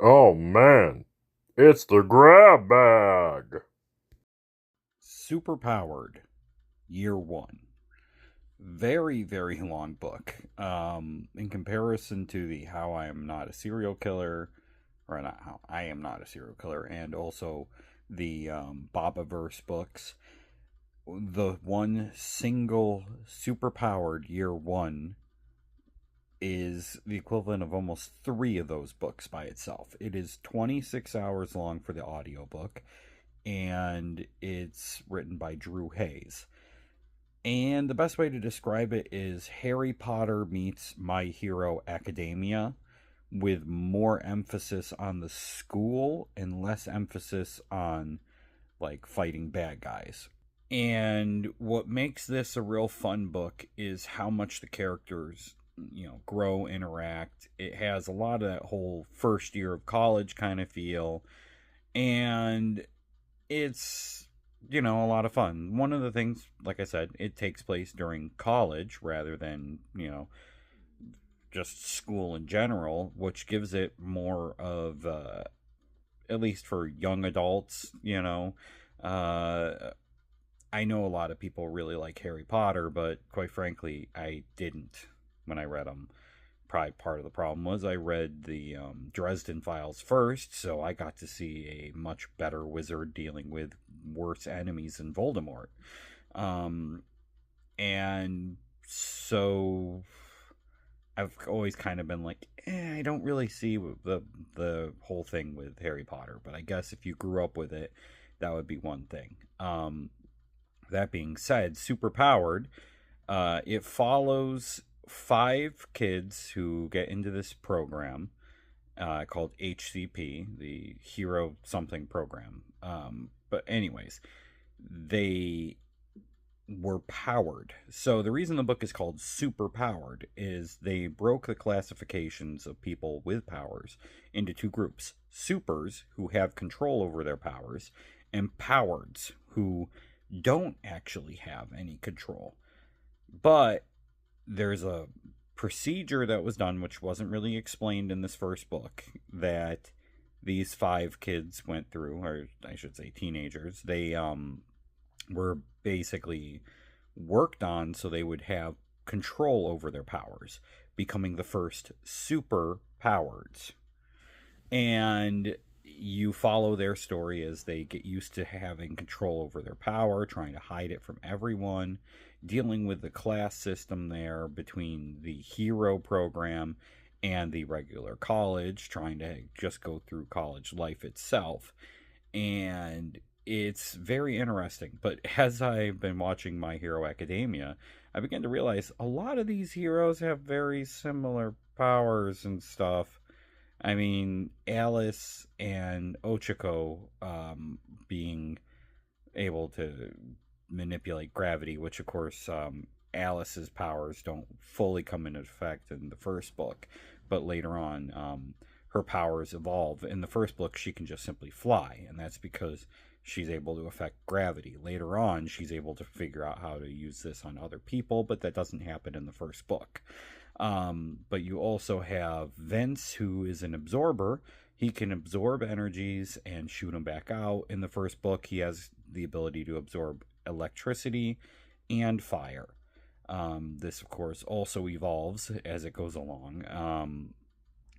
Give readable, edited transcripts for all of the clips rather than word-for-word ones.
Oh man, it's the grab bag. Superpowered, Year One. Very, very long book. In comparison to the How I Am Not a Serial Killer, or not How I Am Not a Serial Killer, and also the Bobaverse books, the one single superpowered Year One is the equivalent of almost three of those books by itself. It is 26 hours long for the audiobook, and it's written by Drew Hayes. And the best way to describe it is Harry Potter meets My Hero Academia with more emphasis on the school and less emphasis on like fighting bad guys. And what makes this a real fun book is how much the characters, grow, interact. It has a lot of that whole first year of college kind of feel. And it's a lot of fun. One of the things, like I said, it takes place during college rather than just school in general, which gives it more of at least for young adults. I know a lot of people really like Harry Potter, but quite frankly, I didn't when I read them. Probably part of the problem was I read the Dresden Files first, so I got to see a much better wizard dealing with worse enemies than Voldemort. Um, and so I've always kind of been like, I don't really see the whole thing with Harry Potter, but I guess if you grew up with it, that would be one thing. That being said, Superpowered, it follows five kids who get into this program called HCP, the Hero Something Program. But, anyways, they were powered. So, the reason the book is called Super Powered is they broke the classifications of people with powers into two groups: supers, who have control over their powers, and powereds, who don't actually have any control. But there's a procedure that was done, which wasn't really explained in this first book, that these five kids went through, or I should say teenagers. They were basically worked on so they would have control over their powers, becoming the first super powers. And you follow their story as they get used to having control over their power, trying to hide it from everyone, dealing with the class system there between the hero program and the regular college, trying to just go through college life itself. And it's very interesting. But as I've been watching My Hero Academia, I began to realize a lot of these heroes have very similar powers and stuff. I mean, Alice and Ochako being able to manipulate gravity, which, of course, Alice's powers don't fully come into effect in the first book, but later on, her powers evolve. In the first book, she can just simply fly, and that's because she's able to affect gravity. Later on, she's able to figure out how to use this on other people, but that doesn't happen in the first book. But you also have Vince, who is an absorber. He can absorb energies and shoot them back out. In the first book, he has the ability to absorb electricity and fire. This, of course, also evolves as it goes along.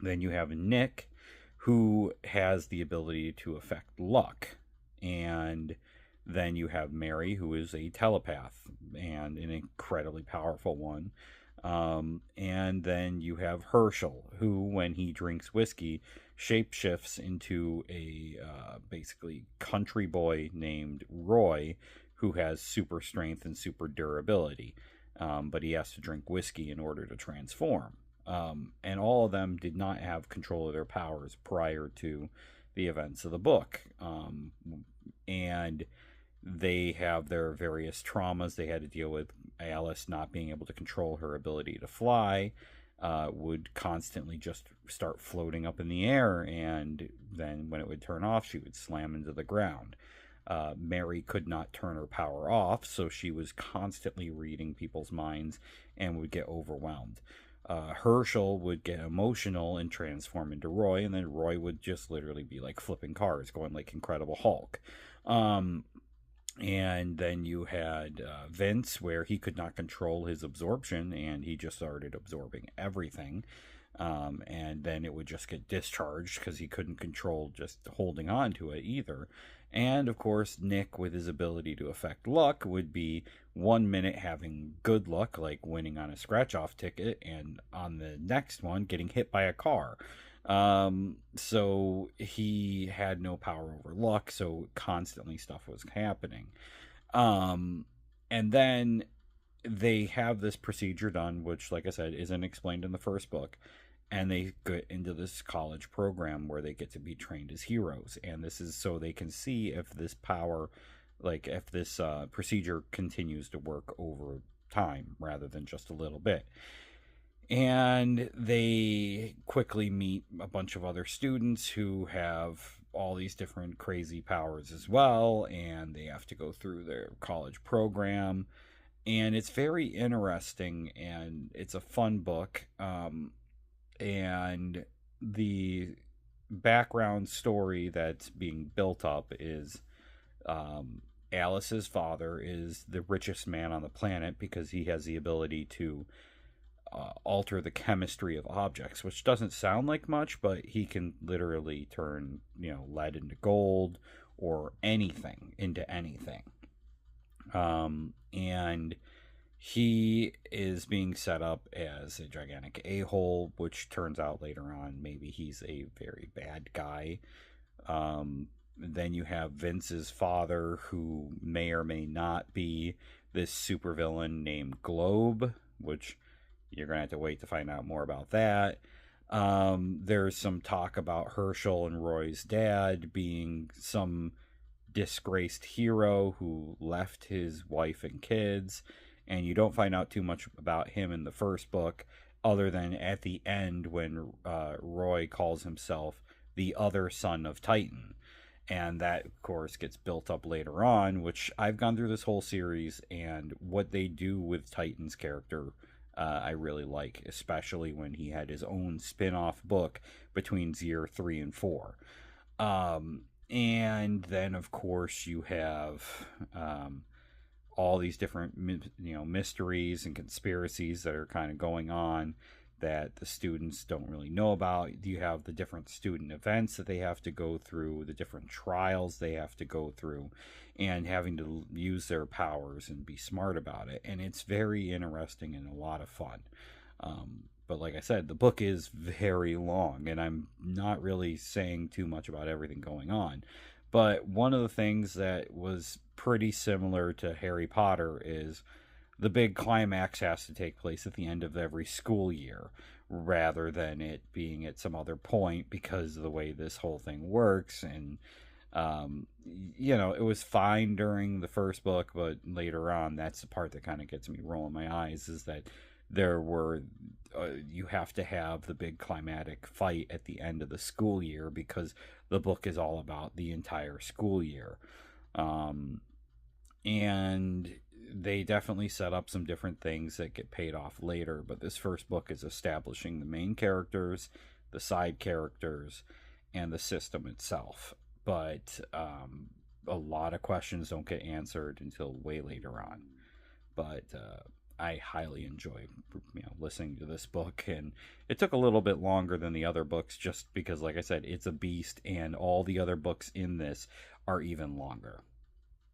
Then you have Nick, who has the ability to affect luck. And then you have Mary, who is a telepath and an incredibly powerful one. And then you have Herschel, who, when he drinks whiskey, shapeshifts into a basically country boy named Roy, who has super strength and super durability. But he has to drink whiskey in order to transform. And all of them did not have control of their powers prior to the events of the book. And they have their various traumas they had to deal with. Alice not being able to control her ability to fly, would constantly just start floating up in the air, and then when it would turn off, she would slam into the ground. Mary could not turn her power off, so she was constantly reading people's minds and would get overwhelmed. Herschel would get emotional and transform into Roy, and then Roy would just literally be like flipping cars, going like Incredible Hulk. Um, and then you had Vince, where he could not control his absorption, and he just started absorbing everything. And then it would just get discharged because he couldn't control just holding on to it either. And of course, Nick, with his ability to affect luck, would be 1 minute having good luck, like winning on a scratch off ticket, and on the next one, getting hit by a car. So he had no power over luck, so constantly stuff was happening. Um, and then they have this procedure done, which, like I said, isn't explained in the first book. And they get into this college program where they get to be trained as heroes. And this is so they can see if this power, like if this procedure continues to work over time rather than just a little bit. And they quickly meet a bunch of other students who have all these different crazy powers as well. And they have to go through their college program. And it's very interesting, and it's a fun book. And the background story that's being built up is Alice's father is the richest man on the planet because he has the ability to alter the chemistry of objects, which doesn't sound like much, but he can literally turn, lead into gold or anything into anything. And he is being set up as a gigantic a-hole, which turns out later on maybe he's a very bad guy. Then you have Vince's father, who may or may not be this supervillain named Globe, which you're going to have to wait to find out more about that. There's some talk about Herschel and Roy's dad being some disgraced hero who left his wife and kids, and you don't find out too much about him in the first book other than at the end when Roy calls himself the other son of Titan. And that, of course, gets built up later on, which I've gone through this whole series, and what they do with Titan's character I really like, especially when he had his own spin-off book between Year 3 and 4. And then, of course, you have all these different mysteries and conspiracies that are kind of going on that the students don't really know about. You have the different student events that they have to go through, the different trials they have to go through, and having to use their powers and be smart about it. And it's very interesting and a lot of fun. But like I said, the book is very long, and I'm not really saying too much about everything going on. But one of the things that was pretty similar to Harry Potter is the big climax has to take place at the end of every school year rather than it being at some other point because of the way this whole thing works. And, it was fine during the first book, but later on, that's the part that kind of gets me rolling my eyes, is that you have to have the big climatic fight at the end of the school year because the book is all about the entire school year. And they definitely set up some different things that get paid off later, but this first book is establishing the main characters, the side characters, and the system itself. But a lot of questions don't get answered until way later on. But I highly enjoy listening to this book, and it took a little bit longer than the other books just because, like I said, it's a beast, and all the other books in this are even longer.